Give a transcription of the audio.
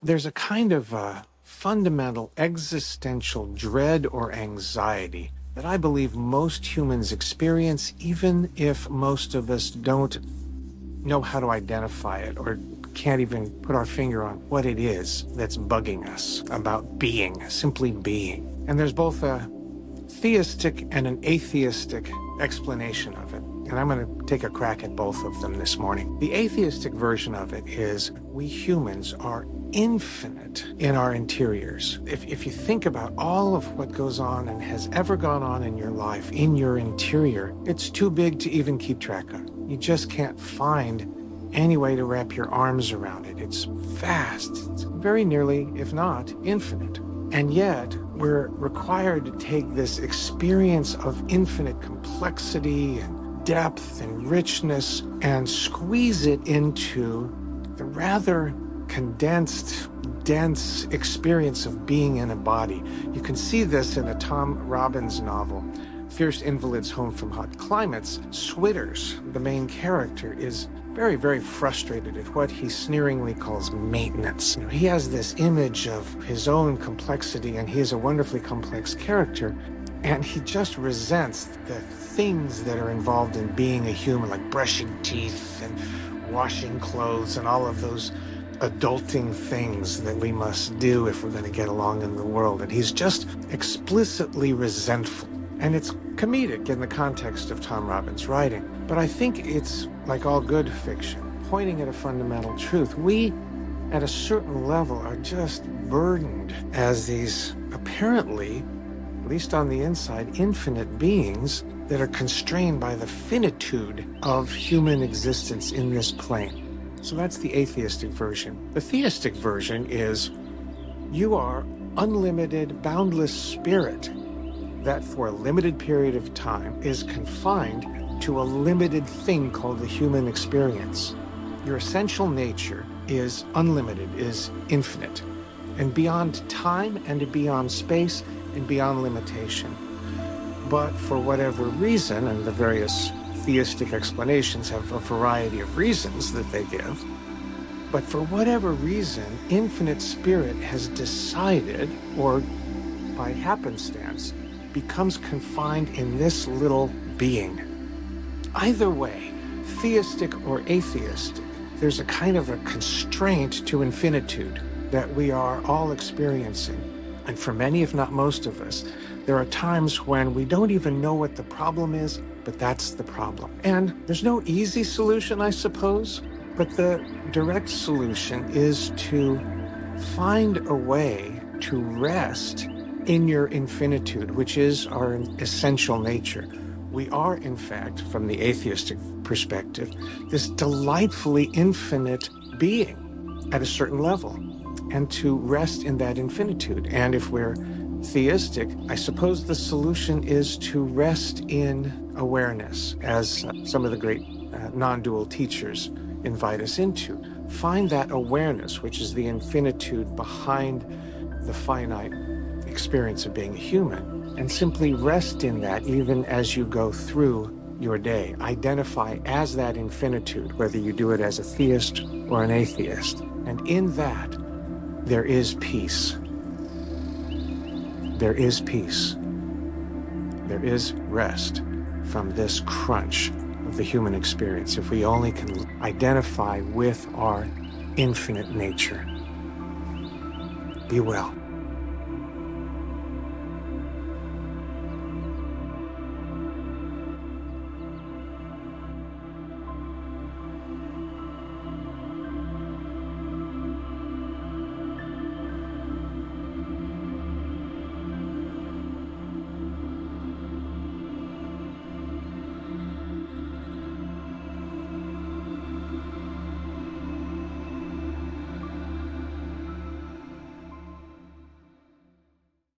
There's a kind of fundamental existential dread or anxiety that I believe most humans experience, even if most of us don't know how to identify it or can't even put our finger on what it is that's bugging us about being, simply being. And there's both a theistic and an atheistic explanation of it. And I'm going to take a crack at both of them this morning. The atheistic version of it is we humans are infinite in our interiors. If you think about all of what goes on and has ever gone on in your life, in your interior, it's too big to even keep track of. You just can't find any way to wrap your arms around it. It's vast. It's very nearly, if not, infinite. And yet, we're required to take this experience of infinite complexity and depth and richness and squeeze it into the rather condensed, dense experience of being in a body. You can see this in a Tom Robbins novel, Fierce Invalids Home from Hot Climates. Switters, the main character, is very, very frustrated at what he sneeringly calls maintenance. He has this image of his own complexity, and he is a wonderfully complex character, and he just resents the things that are involved in being a human, like brushing teeth and washing clothes and all of those adulting things that we must do if we're going to get along in the world. And he's just explicitly resentful. And it's comedic in the context of Tom Robbins' writing. But I think it's, like all good fiction, pointing at a fundamental truth. We, at a certain level, are just burdened as these apparently, at least on the inside, infinite beings that are constrained by the finitude of human existence in this plane. So that's the atheistic version. The theistic version is you are unlimited, boundless spirit that for a limited period of time is confined to a limited thing called the human experience. Your essential nature is unlimited, is infinite, and beyond time and beyond space and beyond limitation. But for whatever reason, and the various theistic explanations have a variety of reasons that they give, but for whatever reason, infinite spirit has decided, or by happenstance, becomes confined in this little being. Either way, theistic or atheistic, there's a kind of a constraint to infinitude that we are all experiencing. And for many, if not most of us, there are times when we don't even know what the problem is, but that's the problem. And there's no easy solution, I suppose, but the direct solution is to find a way to rest in your infinitude, which is our essential nature. We are, in fact, from the atheistic perspective, this delightfully infinite being at a certain level, and to rest in that infinitude. And if we're theistic, I suppose the solution is to rest in awareness, as some of the great non-dual teachers invite us into. Find that awareness, which is the infinitude behind the finite experience of being a human, and simply rest in that even as you go through your day. Identify as that infinitude, whether you do it as a theist or an atheist. And in that, there is peace. There is peace. There is rest from this crunch of the human experience, if we only can identify with our infinite nature. Be well.